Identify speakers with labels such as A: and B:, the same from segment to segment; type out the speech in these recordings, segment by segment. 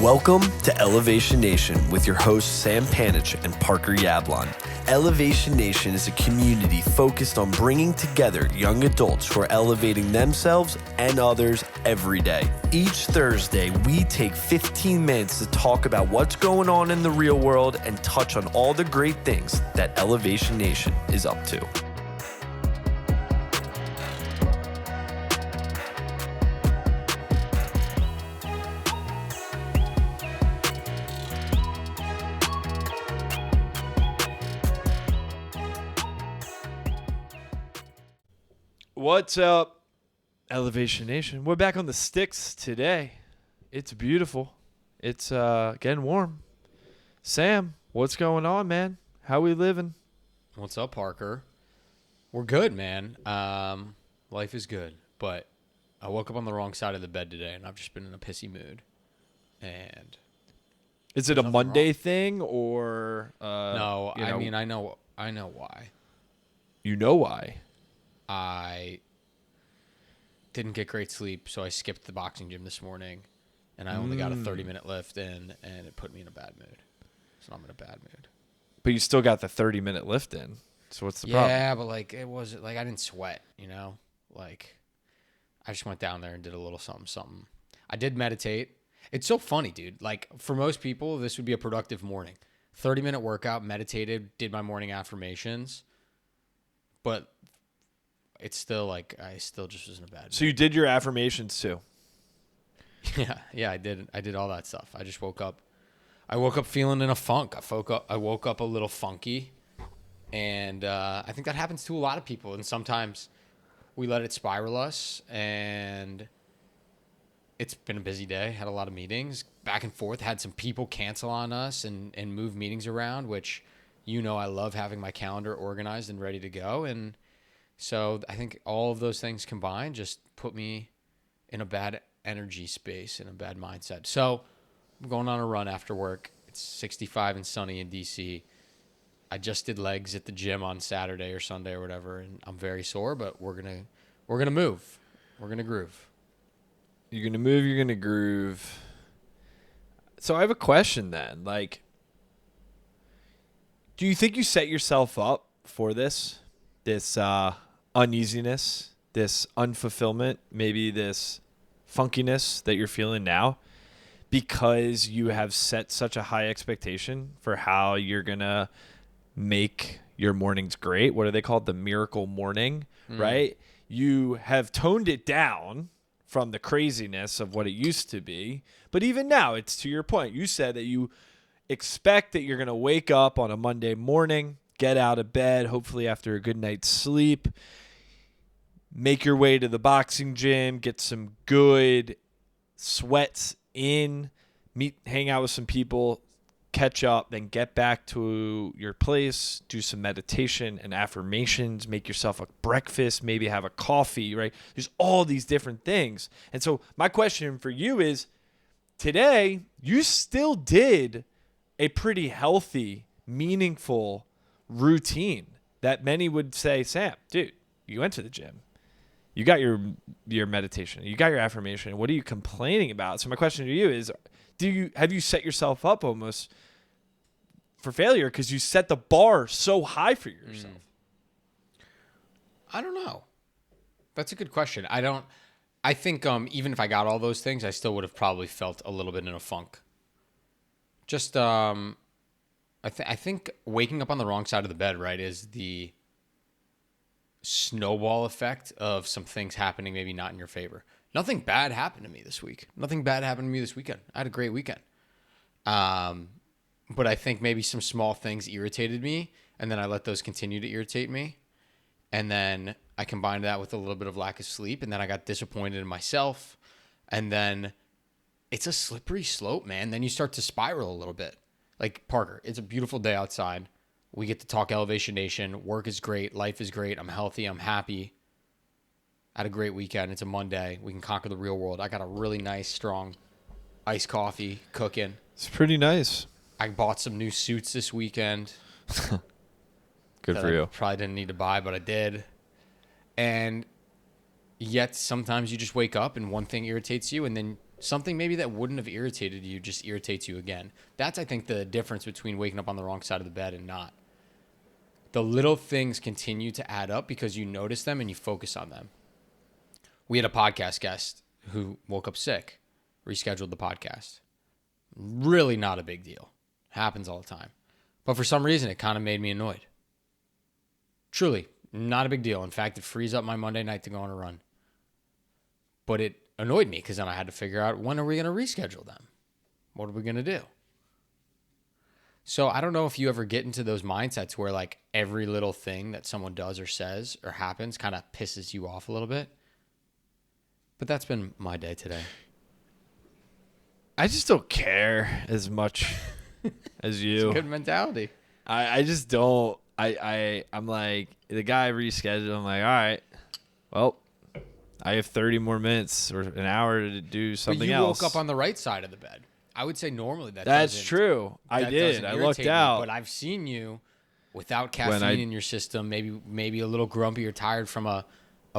A: Welcome to Elevation Nation with your hosts Sam Panich and Parker Yablon. Elevation Nation is a community focused on bringing together young adults who are elevating themselves and others every day. Each Thursday, we take 15 minutes to talk about what's going on in the real world and touch on all the great things that Elevation Nation is up to.
B: What's up, Elevation Nation? We're back on the sticks today. It's beautiful. It's getting warm. Sam, what's going on, man? How we living?
C: What's up, Parker? We're good, man. Life is good, but I woke up on the wrong side of the bed today, and I've just been in a pissy mood. And
B: is it a Monday thing or
C: no? I mean, I know why.
B: You know why?
C: I didn't get great sleep, so I skipped the boxing gym this morning, and I only got a 30-minute lift in, and it put me in a bad mood. So I'm in a bad mood.
B: But you still got the 30-minute lift in. So what's the problem?
C: Yeah, but it wasn't I didn't sweat, I just went down there and did a little something. I did meditate. It's so funny, dude. For most people, this would be a productive morning. 30-minute workout, meditated, did my morning affirmations, but it's still I still just was in a bad mood.
B: So you did your affirmations too?
C: Yeah, I did. I did all that stuff. I just woke up. I woke up feeling in a funk. I woke up a little funky, and I think that happens to a lot of people. And sometimes we let it spiral us. And it's been a busy day. Had a lot of meetings back and forth. Had some people cancel on us and move meetings around, which I love having my calendar organized and ready to go. And so I think all of those things combined just put me in a bad energy space and a bad mindset. So I'm going on a run after work. It's 65 and sunny in DC. I just did legs at the gym on Saturday or Sunday or whatever, and I'm very sore, but we're gonna move. We're gonna groove.
B: You're gonna move, you're gonna groove. So I have a question then. Do you think you set yourself up for this uneasiness, this unfulfillment, maybe this funkiness that you're feeling now, because you have set such a high expectation for how you're going to make your mornings great? What are they called? The miracle morning, right? You have toned it down from the craziness of what it used to be. But even now, it's to your point. You said that you expect that you're going to wake up on a Monday morning, get out of bed, hopefully after a good night's sleep, make your way to the boxing gym, get some good sweats in, hang out with some people, catch up, then get back to your place, do some meditation and affirmations, make yourself a breakfast, maybe have a coffee, right? There's all these different things. And so my question for you is, today, you still did a pretty healthy, meaningful routine that many would say, Sam, dude, you went to the gym. You got your meditation. You got your affirmation. What are you complaining about? So my question to you is, have you set yourself up almost for failure because you set the bar so high for yourself?
C: I don't know. That's a good question. I think even if I got all those things, I still would have probably felt a little bit in a funk. Just I think waking up on the wrong side of the bed, right, is the snowball effect of some things happening maybe not in your favor. Nothing bad happened to me this week. Nothing bad happened to me this weekend. I had a great weekend. But I think maybe some small things irritated me, and then I let those continue to irritate me. And then I combined that with a little bit of lack of sleep, and then I got disappointed in myself. And then it's a slippery slope, man. Then you start to spiral a little bit. Parker, it's a beautiful day outside. We get to talk Elevation Nation. Work is great. Life is great. I'm healthy. I'm happy. I had a great weekend. It's a Monday. We can conquer the real world. I got a really nice, strong iced coffee cooking.
B: It's pretty nice.
C: I bought some new suits this weekend.
B: Good for you.
C: I probably didn't need to buy, but I did. And yet sometimes you just wake up and one thing irritates you, and then Something maybe that wouldn't have irritated you just irritates you again. That's, I think, the difference between waking up on the wrong side of the bed and not. The little things continue to add up because you notice them and you focus on them. We had a podcast guest who woke up sick, rescheduled the podcast. Really not a big deal. Happens all the time. But for some reason, it kind of made me annoyed. Truly, not a big deal. In fact, it frees up my Monday night to go on a run. But it annoyed me because then I had to figure out, when are we going to reschedule them? What are we going to do? So I don't know if you ever get into those mindsets where like every little thing that someone does or says or happens kind of pisses you off a little bit. But that's been my day today.
B: I just don't care as much as you.
C: It's a good mentality.
B: I just don't. I'm like, the guy rescheduled. I'm like, all right, well, I have 30 more minutes or an hour to do something else.
C: But you woke up on the right side of the bed. I would say normally
B: that's true. I did. I looked out.
C: But I've seen you without caffeine in your system, maybe a little grumpy or tired from a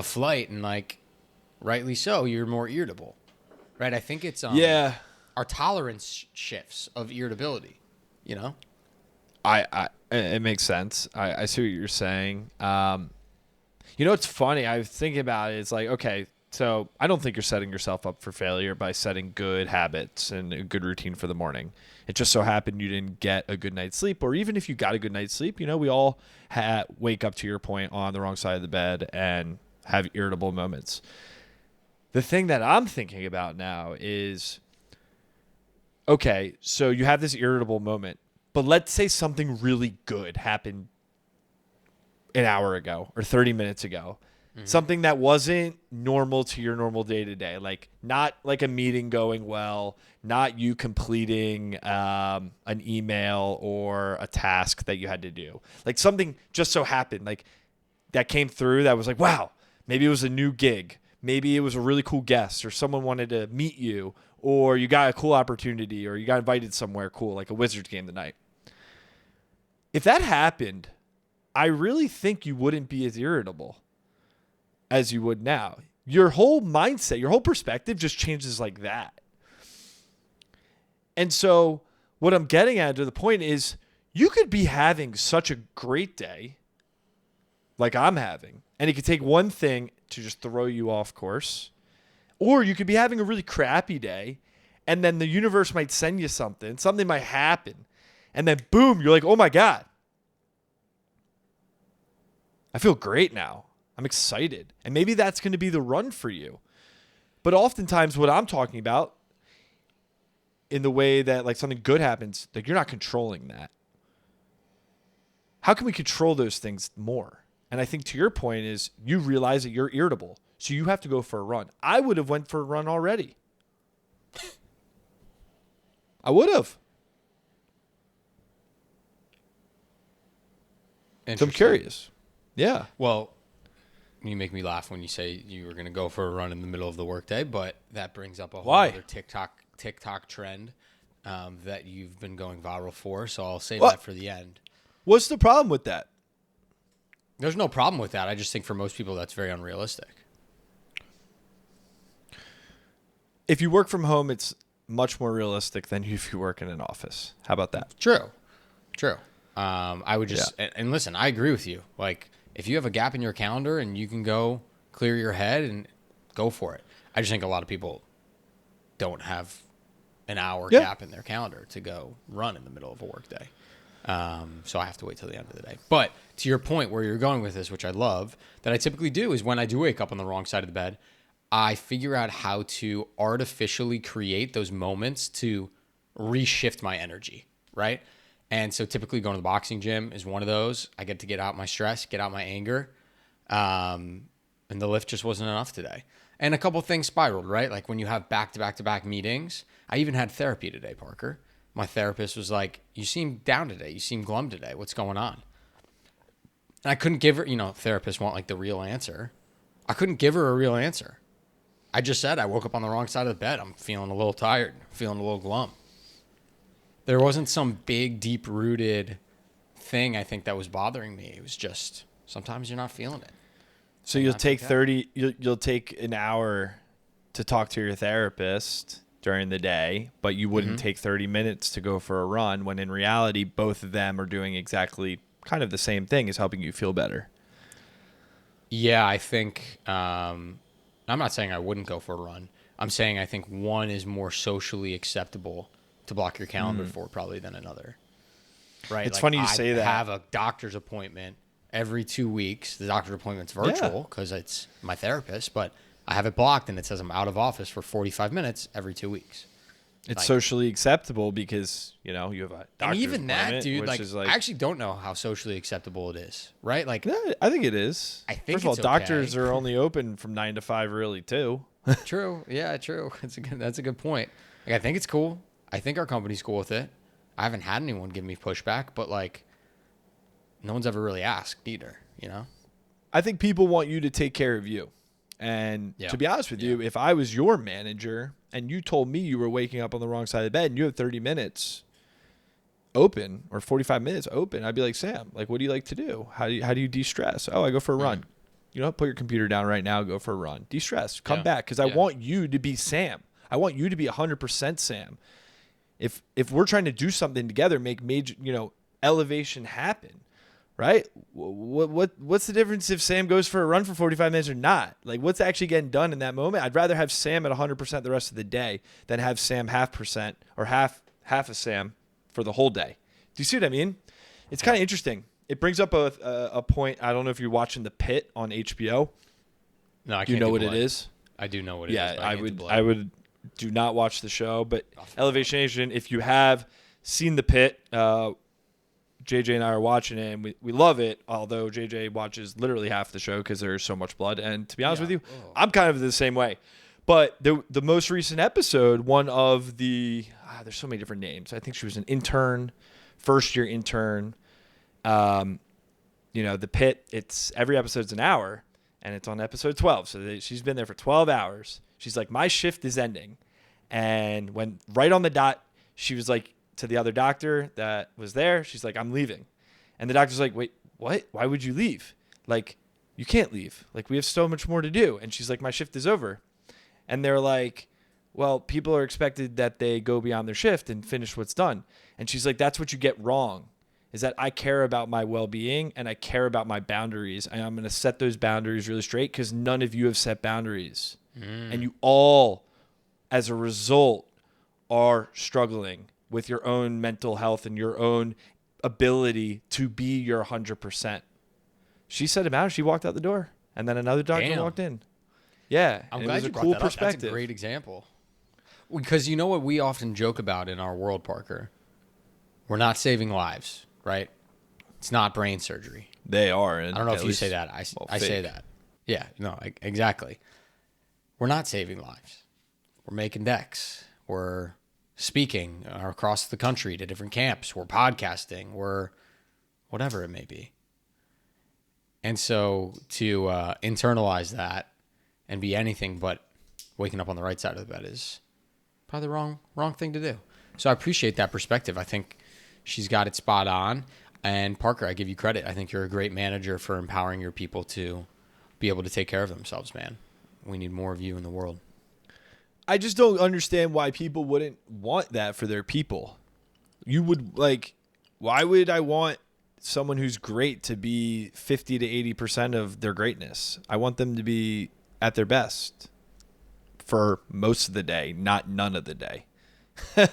C: flight, and like, rightly so, you're more irritable, right? I think it's our tolerance shifts of irritability, you know?
B: It makes sense. I see what you're saying. You know, it's funny. I was thinking about it. It's like, okay, so I don't think you're setting yourself up for failure by setting good habits and a good routine for the morning. It just so happened you didn't get a good night's sleep, or even if you got a good night's sleep, you know, we all wake up, to your point, on the wrong side of the bed and have irritable moments. The thing that I'm thinking about now is, okay, so you have this irritable moment, but let's say something really good happened an hour ago or 30 minutes ago. Something that wasn't normal to your normal day to day, like not like a meeting going well, not you completing an email or a task that you had to do. Like something just so happened, like that came through that was like, wow, maybe it was a new gig. Maybe it was a really cool guest, or someone wanted to meet you, or you got a cool opportunity, or you got invited somewhere cool, like a Wizards game tonight. If that happened, I really think you wouldn't be as irritable as you would now. Your whole mindset, your whole perspective just changes like that. And so what I'm getting at to the point is, you could be having such a great day like I'm having, and it could take one thing to just throw you off course. Or you could be having a really crappy day, and then the universe might send you something might happen, and then boom, you're like, oh my God, I feel great now. I'm excited. And maybe that's going to be the run for you. But oftentimes what I'm talking about, in the way that like something good happens, like you're not controlling that. How can we control those things more? And I think to your point is, you realize that you're irritable, so you have to go for a run. I would have went for a run already. I would have. So I'm curious. Yeah.
C: Well, you make me laugh when you say you were going to go for a run in the middle of the workday, but that brings up a whole other TikTok trend that you've been going viral for. So I'll save that for the end.
B: What's the problem with that?
C: There's no problem with that. I just think for most people that's very unrealistic.
B: If you work from home, it's much more realistic than if you work in an office. How about that?
C: True. I would just, and listen, I agree with you. Like, if you have a gap in your calendar and you can go clear your head and go for it. I just think a lot of people don't have an hour gap in their calendar to go run in the middle of a workday. So I have to wait till the end of the day. But to your point where you're going with this, which I love, that I typically do is when I do wake up on the wrong side of the bed, I figure out how to artificially create those moments to reshift my energy, right? And so typically going to the boxing gym is one of those. I get to get out my stress, get out my anger. And the lift just wasn't enough today. And a couple things spiraled, right? Like when you have back-to-back-to-back meetings. I even had therapy today, Parker. My therapist was like, you seem down today. You seem glum today. What's going on? And I couldn't give her, therapists want like the real answer. I couldn't give her a real answer. I just said I woke up on the wrong side of the bed. I'm feeling a little tired, feeling a little glum. There wasn't some big, deep-rooted thing I think that was bothering me. It was just sometimes you're not feeling it.
B: So you'll take you'll take an hour to talk to your therapist, during the day, but you wouldn't take 30 minutes to go for a run, when in reality, both of them are doing exactly kind of the same thing, is helping you feel better.
C: Yeah, I think I'm not saying I wouldn't go for a run. I'm saying I think one is more socially acceptable to block your calendar for probably than another. Right?
B: It's funny you say that.
C: I have a doctor's appointment every 2 weeks. The doctor's appointment's virtual because it's my therapist, but I have it blocked and it says I'm out of office for 45 minutes every 2 weeks.
B: It's socially acceptable because, you have a doctor's
C: and even that,
B: appointment,
C: dude,
B: which is like,
C: I actually don't know how socially acceptable it is, right? Like,
B: yeah, I think it is.
C: I think
B: First of all,
C: it's
B: doctors
C: okay.
B: are only open from 9 to 5, really, too.
C: True. Yeah, true. That's a good point. Like, I think it's cool. I think our company's cool with it. I haven't had anyone give me pushback, but like, no one's ever really asked either,
B: I think people want you to take care of you. And to be honest with you, if I was your manager and you told me you were waking up on the wrong side of the bed and you have 30 minutes open or 45 minutes open, I'd be like, Sam, like, what do you like to do? How do you de-stress? Oh, I go for a run. Put your computer down right now, go for a run. De-stress, come back, because I want you to be Sam. I want you to be 100% Sam. If we're trying to do something together, make major, elevation happen, right? What's the difference if Sam goes for a run for 45 minutes or not? Like, what's actually getting done in that moment? I'd rather have Sam at 100% the rest of the day than have Sam 0.5% or half a Sam for the whole day. Do you see what I mean? It's kind of interesting. It brings up a point. I don't know if you're watching The Pit on HBO.
C: No, I can't.
B: Do you know what
C: blood.
B: it is?
C: I do know what it is.
B: Yeah,
C: But
B: I would do not watch the show, but Elevation Nation, if you have seen The Pit, JJ and I are watching it, and we love it, although JJ watches literally half the show because there's so much blood. And to be honest with you, I'm kind of the same way. But the most recent episode, one of the there's so many different names. I think she was an intern, first-year intern. The Pit, it's every episode's an hour, and it's on episode 12. So she's been there for 12 hours. She's like, my shift is ending. And when right on the dot, she was like to the other doctor that was there, she's like, I'm leaving. And the doctor's like, wait, what? Why would you leave? Like, you can't leave. Like, we have so much more to do. And she's like, my shift is over. And they're like, well, people are expected that they go beyond their shift and finish what's done. And she's like, that's what you get wrong, is that I care about my well-being and I care about my boundaries. And I'm going to set those boundaries really straight because none of you have set boundaries. And you all, as a result, are struggling with your own mental health and your own ability to be your 100%. She said it out. She walked out the door. And then another doctor walked in. Yeah.
C: I'm glad you brought that up. That's a great example. Because you know what we often joke about in our world, Parker? We're not saving lives, right? It's not brain surgery.
B: They are.
C: I don't know if you say that. I say that. Yeah, no, exactly. We're not saving lives. We're making decks. We're speaking across the country to different camps. We're podcasting. We're whatever it may be. And so to internalize that and be anything but waking up on the right side of the bed is probably the wrong thing to do. So I appreciate that perspective. I think she's got it spot on. And Parker, I give you credit. I think you're a great manager for empowering your people to be able to take care of themselves, man. We need more of you in the world.
B: I just don't understand why people wouldn't want that for their people. You would why would I want someone who's great to be 50 to 80% of their greatness? I want them to be at their best for most of the day, not none of the day.
C: I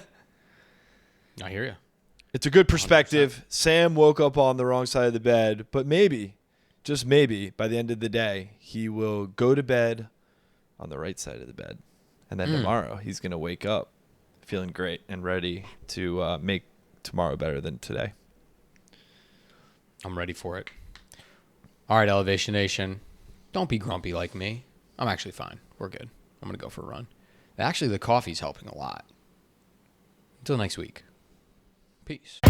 C: hear you.
B: It's a good perspective. 100%. Sam woke up on the wrong side of the bed, but maybe, just maybe, by the end of the day, he will go to bed on the right side of the bed. And then tomorrow, he's going to wake up feeling great and ready to make tomorrow better than today.
C: I'm ready for it. All right, Elevation Nation. Don't be grumpy like me. I'm actually fine. We're good. I'm going to go for a run. Actually, the coffee's helping a lot. Until next week. Peace.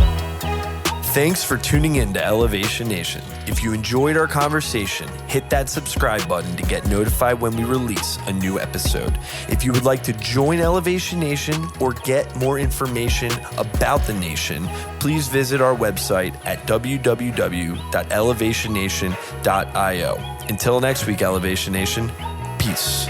A: Thanks for tuning in to Elevation Nation. If you enjoyed our conversation, hit that subscribe button to get notified when we release a new episode. If you would like to join Elevation Nation or get more information about the nation, please visit our website at www.elevationnation.io. Until next week, Elevation Nation, peace.